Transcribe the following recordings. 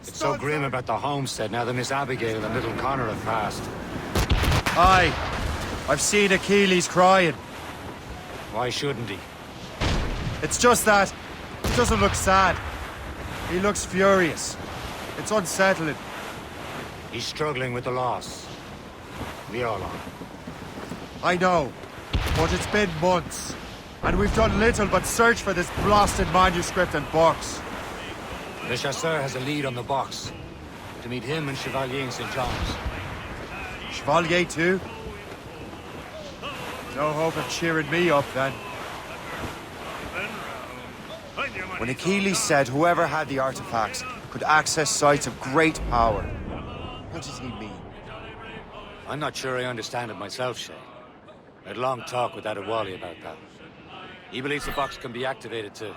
It's so grim about the homestead now that Miss Abigail and little Connor have passed. Aye. I've seen Achilles crying. Why shouldn't he? It's just that he doesn't look sad. He looks furious. It's unsettling. He's struggling with the loss. We all are. I know, but it's been months, and we've done little but search for this blasted manuscript and box. Le Chasseur has a lead on the box. To meet him and Chevalier in St. John's. Chevalier too? No hope of cheering me up then. When Achilles said whoever had the artifacts could access sites of great power, what did he mean? I'm not sure I understand it myself, Shay. I had a long talk with Adewale about that. He believes the box can be activated to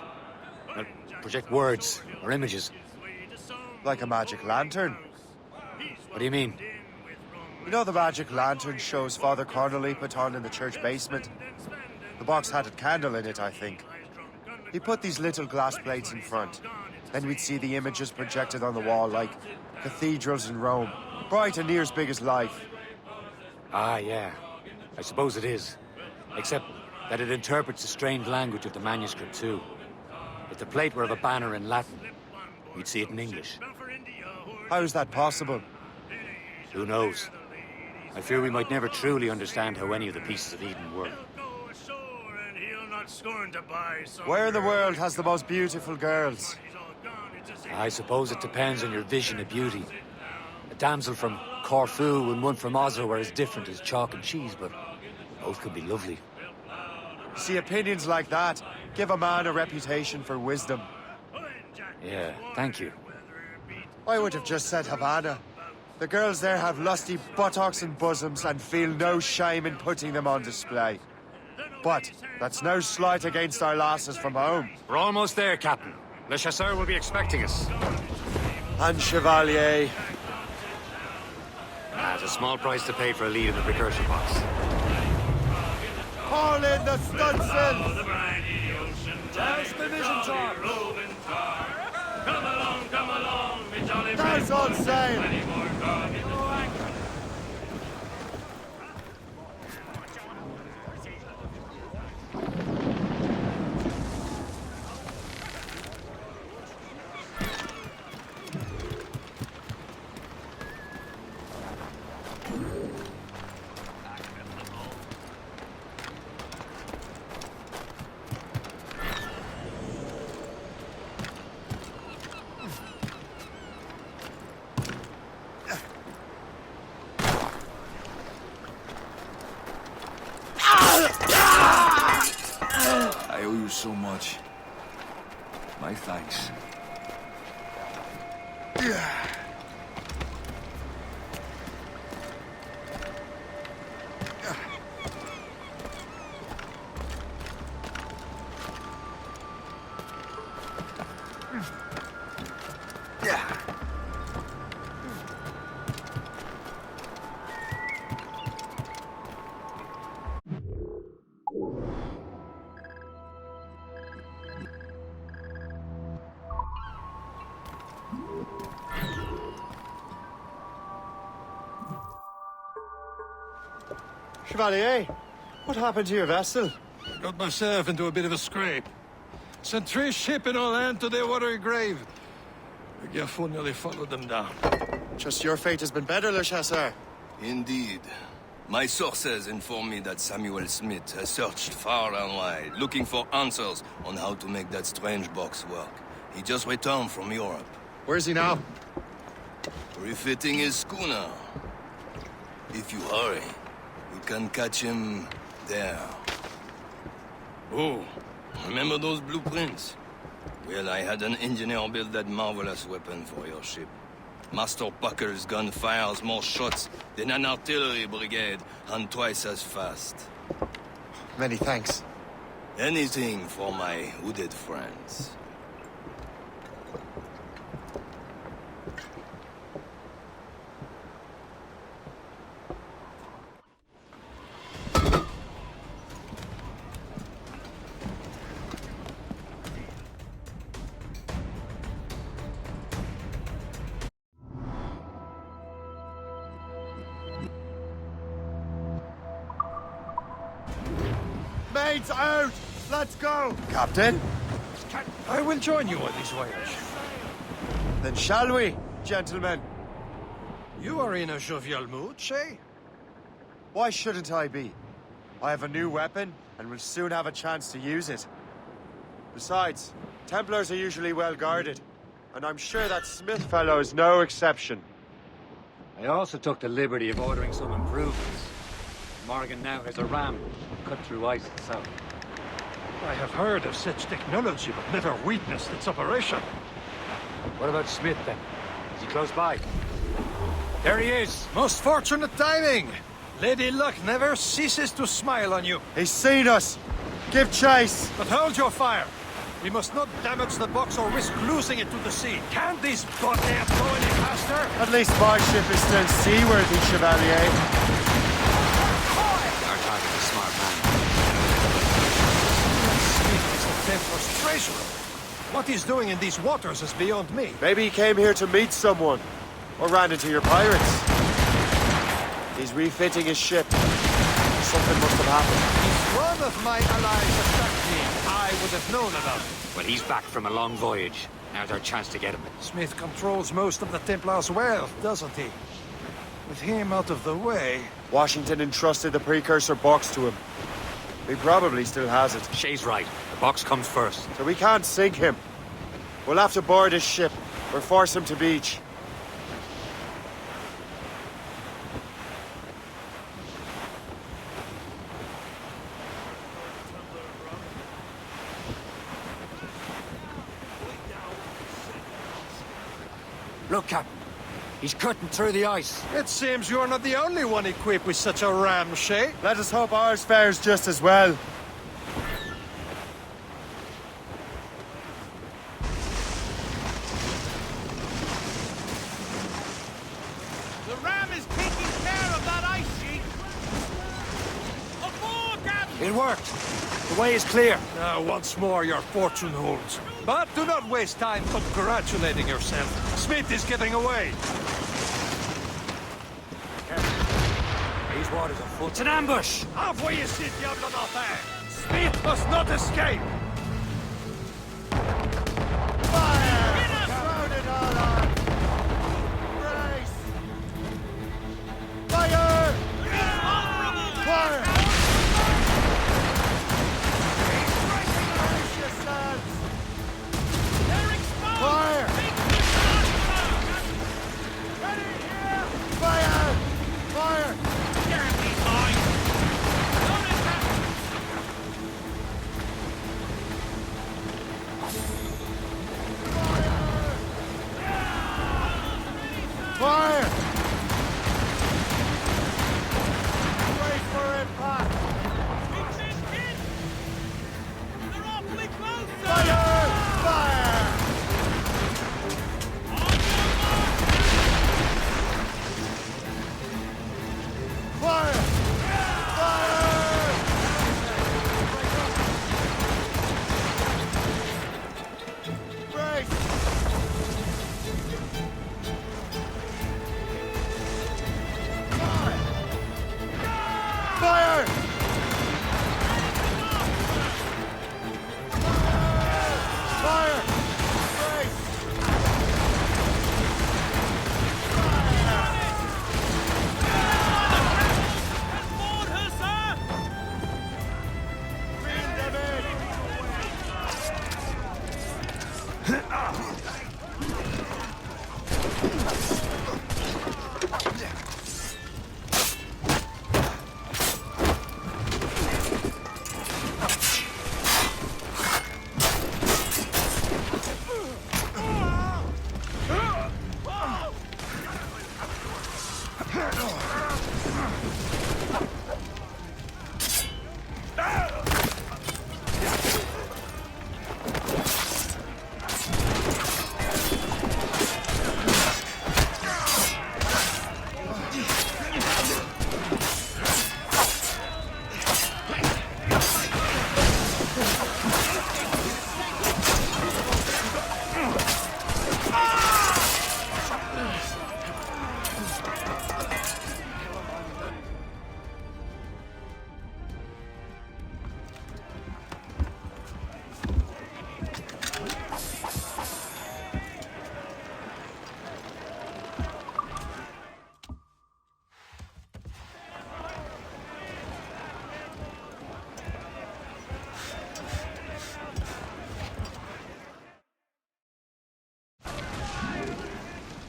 well, project words or images. Like a magic lantern? What do you mean? You know the magic lantern shows Father Connolly put on in the church basement? The box had a candle in it, I think. He put these little glass plates in front. Then we'd see the images projected on the wall like cathedrals in Rome. Bright and near as big as life. Ah, yeah. I suppose it is. Except that it interprets the strange language of the manuscript, too. If the plate were of a banner in Latin, we'd see it in English. How is that possible? Who knows? I fear we might never truly understand how any of the pieces of Eden work. Where in the world has the most beautiful girls? I suppose it depends on your vision of beauty. A damsel from Corfu and one from Oslo are as different as chalk and cheese, but both could be lovely. See, opinions like that give a man a reputation for wisdom. Yeah, thank you. I would have just said Havana. The girls there have lusty buttocks and bosoms and feel no shame in putting them on display. But that's no slight against our lasses from home. We're almost there, Captain. Le Chasseur will be expecting us. And Chevalier. It's a small price to pay for a lead in the precursor box. Haul in the stunsails! There's the vision talk. Come along, me jolly That's all sail! I owe you so much. My thanks. Chevalier, what happened to your vessel? Got myself into a bit of a scrape. Sent 3 ships in all hand to their watery grave. The Garfou nearly followed them down. Just your fate has been better, Le Chasseur. Indeed. My sources inform me that Samuel Smith has searched far and wide, looking for answers on how to make that strange box work. He just returned from Europe. Where's he now? Refitting his schooner. If you hurry, you can catch him there. Oh, remember those blueprints? Well, I had an engineer build that marvelous weapon for your ship. Master Pucker's gun fires more shots than an artillery brigade, and twice as fast. Many thanks. Anything for my hooded friends. Mates out! Let's go! Captain? I will join you on this voyage. Then shall we, gentlemen? You are in a jovial mood, Shay? Why shouldn't I be? I have a new weapon, and will soon have a chance to use it. Besides, Templars are usually well guarded, and I'm sure that Smith fellow is no exception. I also took the liberty of ordering some improvements. Morgan now has a ram cut through ice itself. I have heard of such technology, but never witnessed its operation. What about Smith, then? Is he close by? There he is! Most fortunate timing! Lady Luck never ceases to smile on you. He's seen us! Give chase! But hold your fire! We must not damage the box or risk losing it to the sea. Can't this goddamn go any faster? At least my ship is still seaworthy, Chevalier. Our target is a smart man. Smith is the Templar's treasurer. What he's doing in these waters is beyond me. Maybe he came here to meet someone, or ran into your pirates. He's refitting his ship. Something must have happened. If one of my allies attacked me, I would have known about it. Well, he's back from a long voyage. Now's our chance to get him. Smith controls most of the Templar's wealth, doesn't he? With him out of the way... Washington entrusted the precursor box to him. He probably still has it. Shay's right. The box comes first. So we can't sink him. We'll have to board his ship, or force him to beach. Look, Captain. He's cutting through the ice. It seems you're not the only one equipped with such a ram, Shay. Let us hope ours fares just as well. The ram is taking care of that ice sheet. Aboard, Captain! It worked. The way is clear. Now, once more, your fortune holds. But do not waste time congratulating yourself. Smith is getting away. These waters are full. It's an ambush! Envoyez ces diables d'enfer! Smith must not escape! Throw it all on! Brace! Fire! Fire! Brace yourselves! They're exposed! Fire! Ready here! Fire! Fire! Damn these boys! Load it, Captain!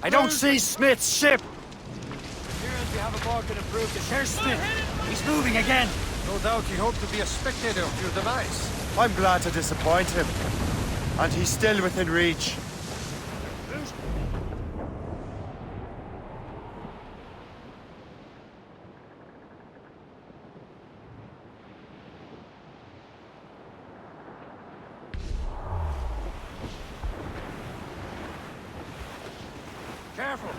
I don't see Smith's ship! Here's we have a bark and approved it. There's Smith. He's moving again. No doubt he hoped to be a spectator of your demise. I'm glad to disappoint him. And he's still within reach. Careful.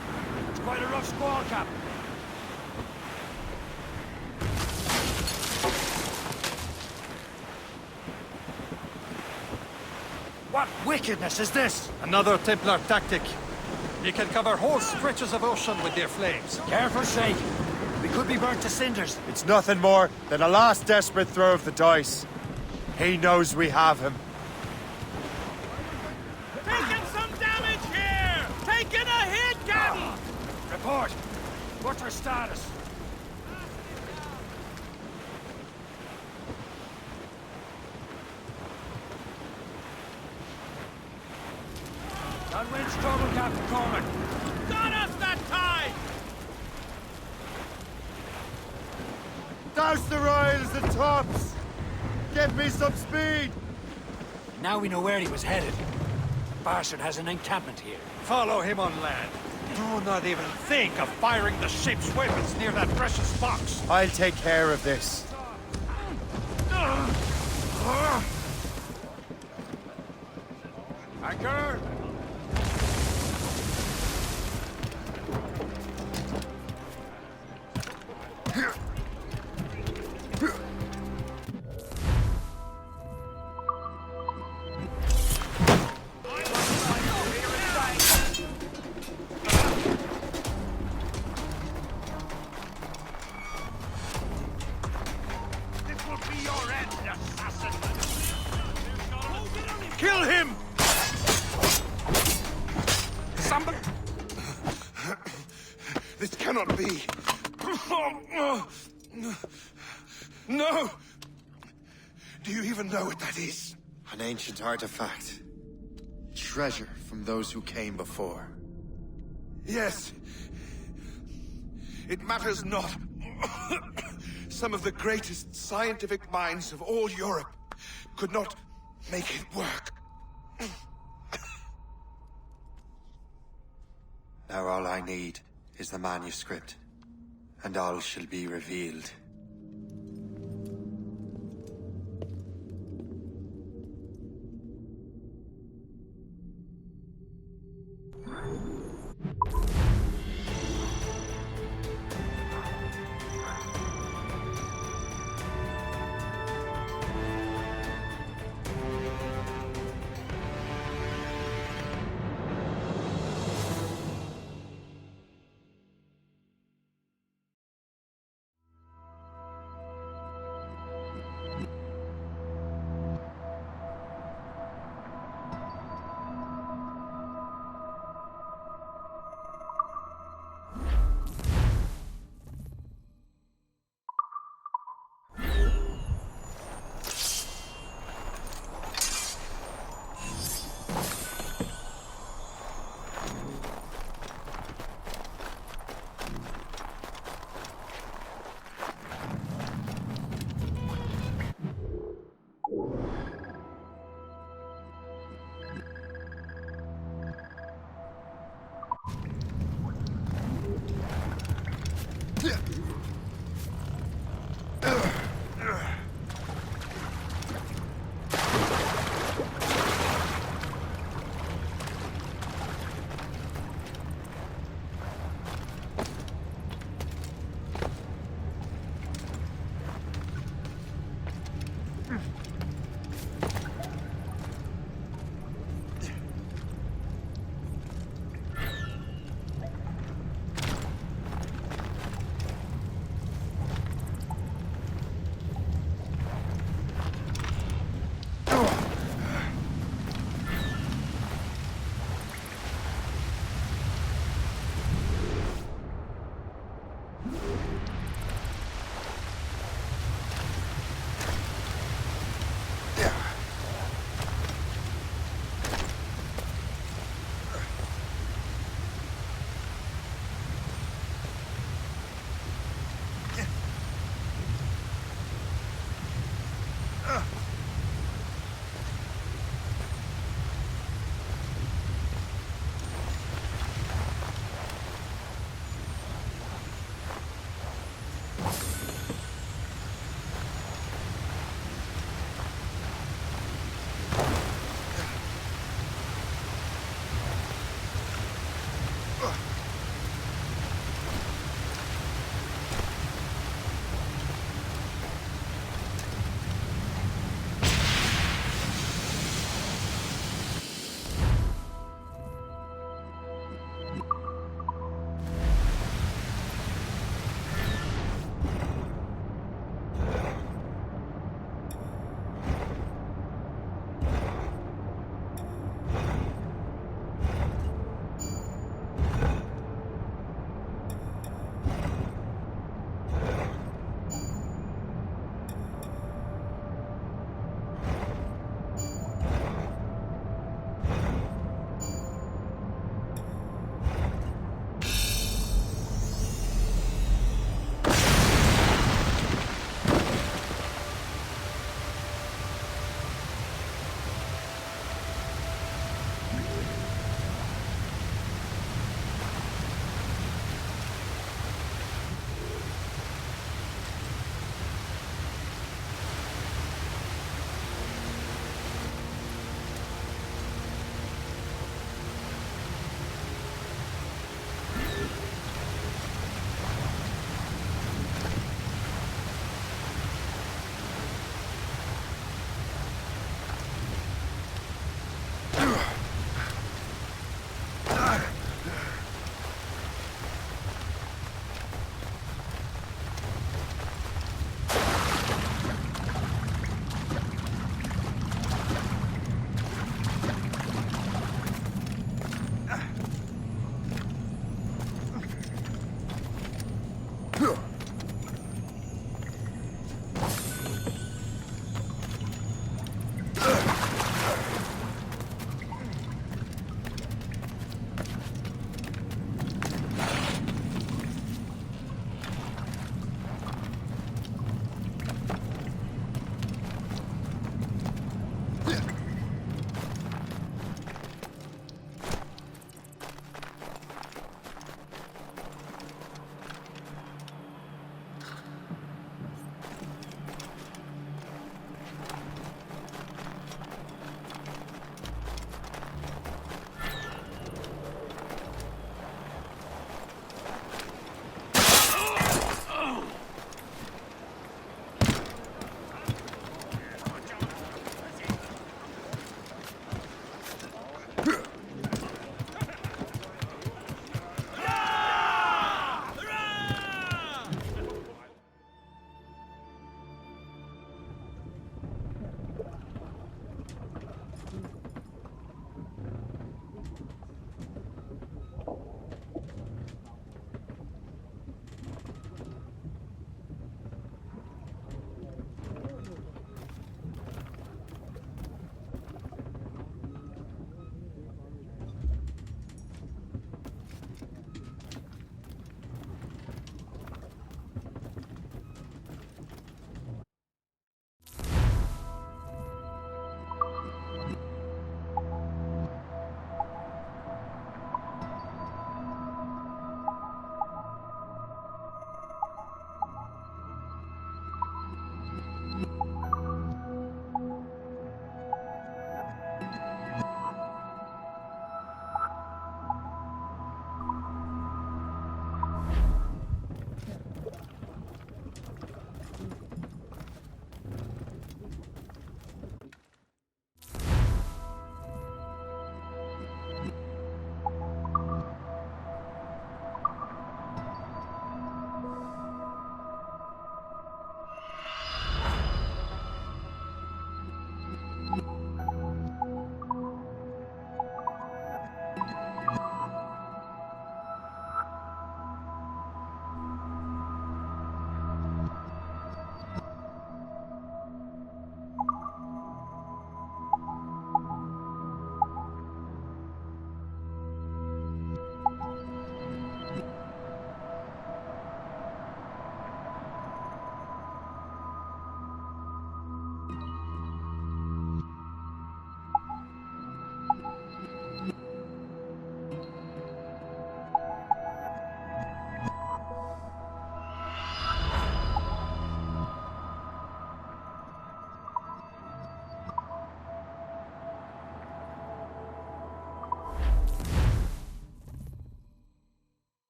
It's quite a rough squall, Captain. What wickedness is this? Another Templar tactic. You can cover whole stretches of ocean with their flames. Careful, Shay. We could be burnt to cinders. It's nothing more than a last desperate throw of the dice. He knows we have him. Taking some damage here! Taking a hit, Captain! Report. What's our status? That wind's trouble, Captain Cormac. Got us that time! Douse the royals and tops! Give me some speed! Now we know where he was headed. Bastard has an encampment here. Follow him on land. Do not even think of firing the ship's weapons near that precious box. I'll take care of this. Anchor! Kill him! Somebody... This cannot be. No! Do you even know what that is? An ancient artifact. Treasure from those who came before. Yes. It matters not. Some of the greatest scientific minds of all Europe could not make it work. Now all I need is the manuscript, and all shall be revealed.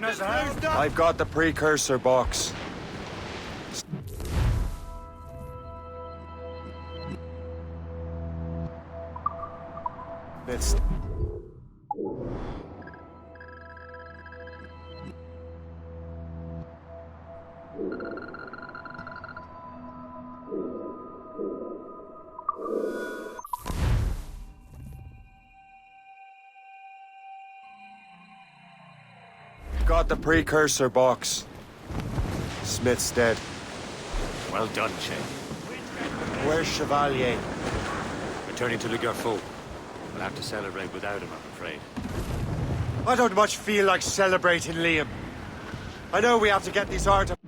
I've got the precursor box. It's... Got the precursor box. Smith's dead. Well done, Shane. Where's Chevalier? Returning to Le Garfou. We'll have to celebrate without him, I'm afraid. I don't much feel like celebrating, Liam. I know we have to get these artifacts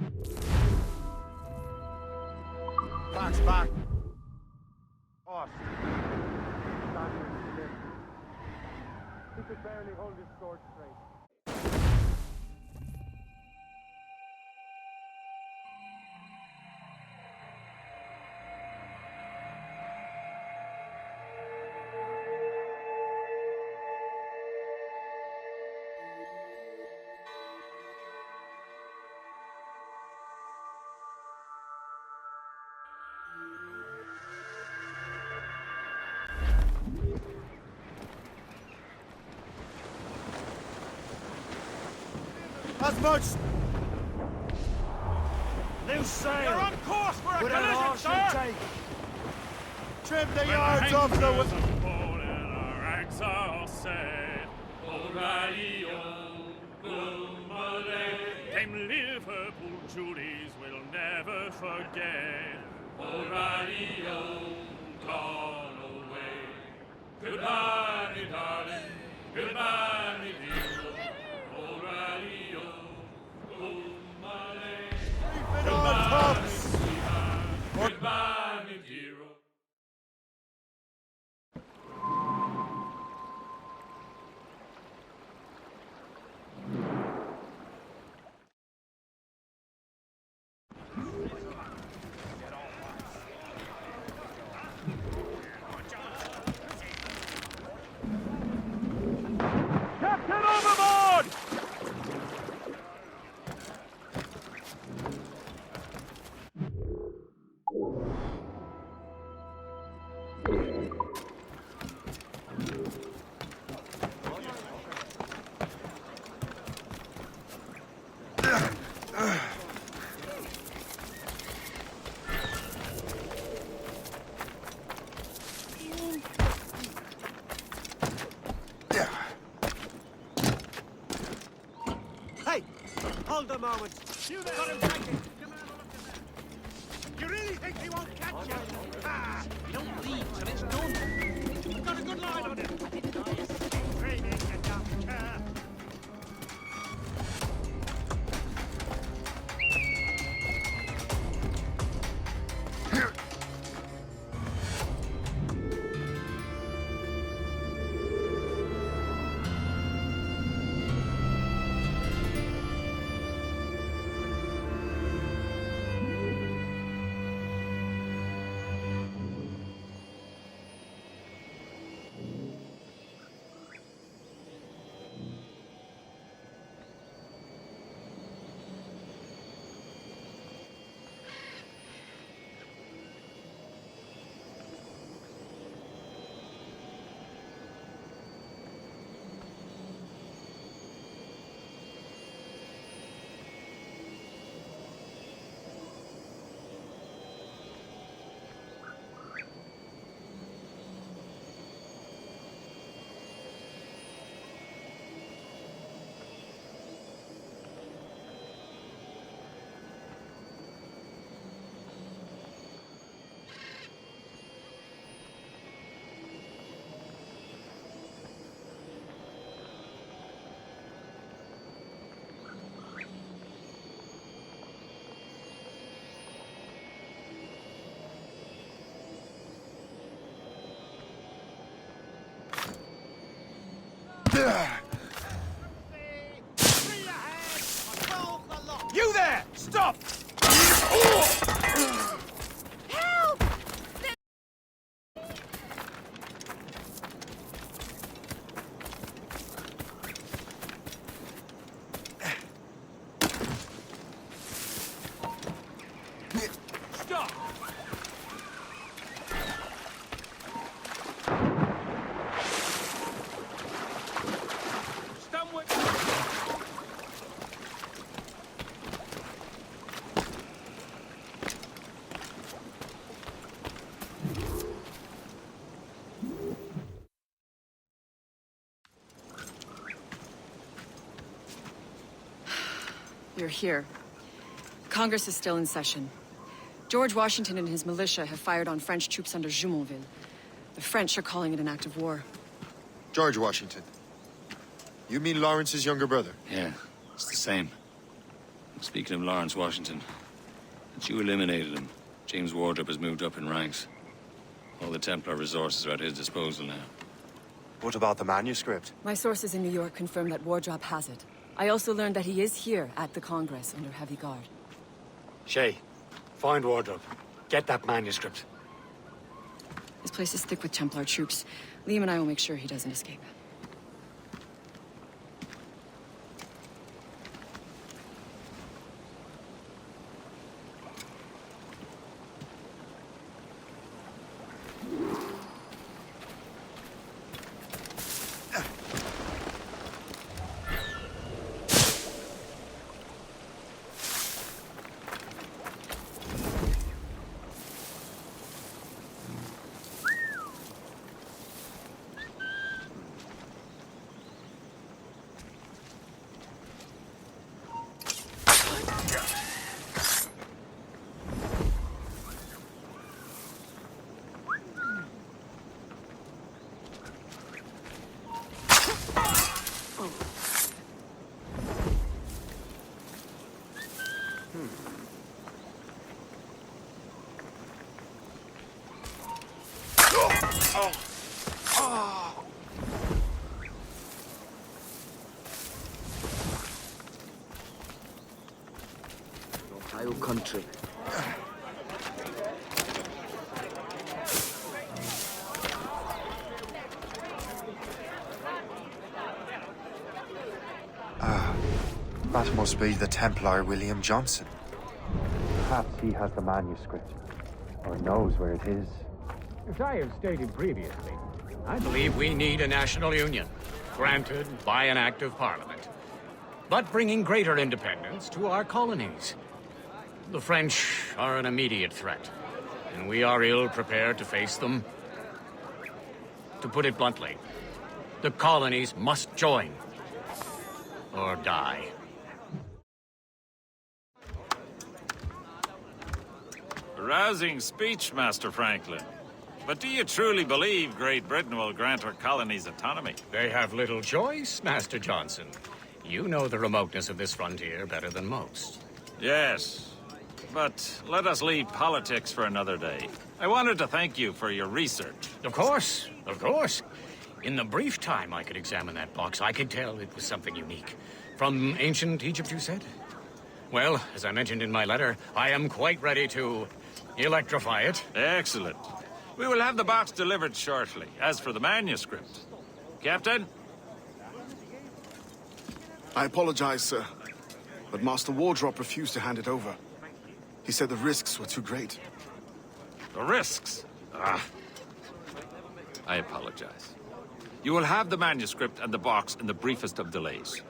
back. Boss. He could barely hold his sword straight. As much... Loose sail! You're on course for a collision, sir! Trim the yards off the... Our rags are all set. O'Reilly, Them Liverpool Julies will never forget. O'Reilly, gone away. Goodbye, me darling. Goodbye, me dear. O'Reilly, goodbye, me dear. Captain overboard! Hey! Hold a moment. You there! Got him taken! Come on, look at that! You really think he won't catch you? Ah! You don't leave till it's done. We've got a good line on him. Training, you doctor. You're here. Congress is still in session. George Washington and his militia have fired on French troops under Jumonville. The French are calling it an act of war. George Washington. You mean Lawrence's younger brother? Yeah, it's the same. Speaking of Lawrence Washington, since you eliminated him, James Wardrop has moved up in ranks. All the Templar resources are at his disposal now. What about the manuscript? My sources in New York confirm that Wardrop has it. I also learned that he is here at the Congress under heavy guard. Shay, find Wardrop. Get that manuscript. This place is thick with Templar troops. Liam and I will make sure he doesn't escape. Ohio country. That must be the Templar William Johnson. Perhaps he has the manuscript, or knows where it is. As I have stated previously, I believe we need a national union, granted by an act of parliament, but bringing greater independence to our colonies. The French are an immediate threat, and we are ill prepared to face them. To put it bluntly, the colonies must join, or die. A rousing speech, Master Franklin. But do you truly believe Great Britain will grant our colonies autonomy? They have little choice, Master Johnson. You know the remoteness of this frontier better than most. Yes, but let us leave politics for another day. I wanted to thank you for your research. Of course, of course. In the brief time I could examine that box, I could tell it was something unique. From ancient Egypt, you said? Well, as I mentioned in my letter, I am quite ready to electrify it. Excellent. We will have the box delivered shortly. As for the manuscript... Captain? I apologize, sir, but Master Wardrop refused to hand it over. He said the risks were too great. The risks? I apologize. You will have the manuscript and the box in the briefest of delays.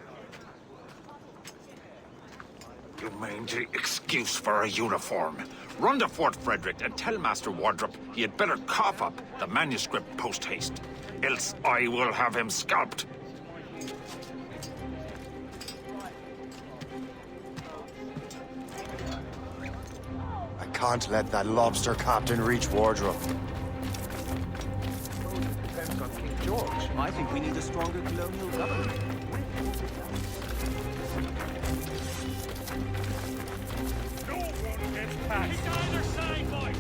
You mangy excuse for a uniform. Run to Fort Frederick and tell Master Wardrop he had better cough up the manuscript post-haste. Else I will have him scalped. I can't let that lobster captain reach Wardrop. Depends on King George. I think we need a stronger colonial government. No one gets past. It's either side, boys.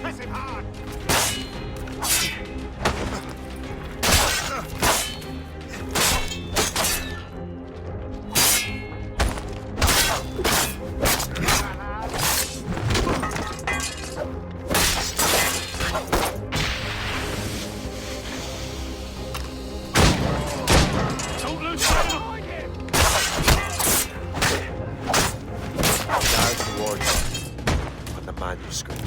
Press him hard! Don't lose sight behind him. Now to Wardrop and the manuscript.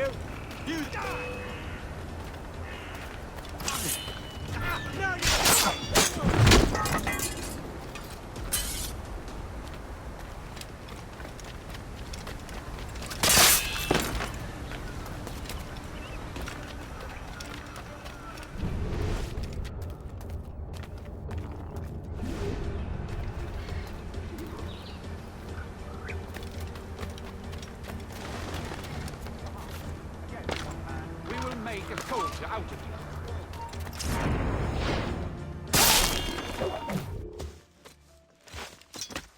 You! You die! No, We will make a soldier out of you.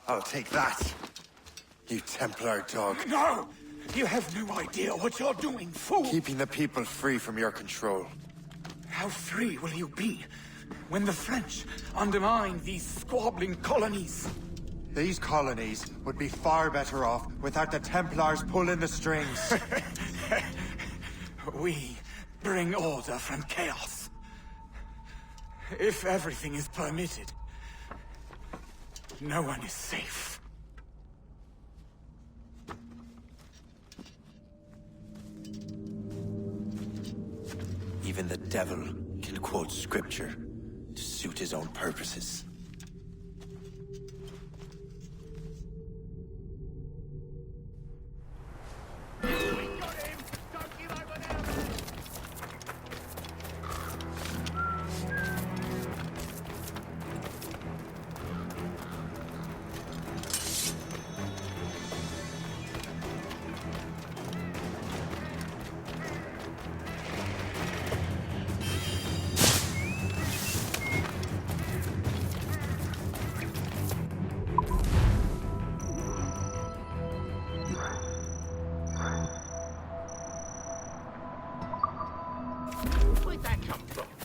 I'll take that, you Templar dog. No! You have no idea what you're doing, fool! Keeping the people free from your control. How free will you be when the French undermine these squabbling colonies? These colonies would be far better off without the Templars pulling the strings. We bring order from chaos. If everything is permitted, no one is safe. Even the devil can quote scripture to suit his own purposes. Where'd that come from?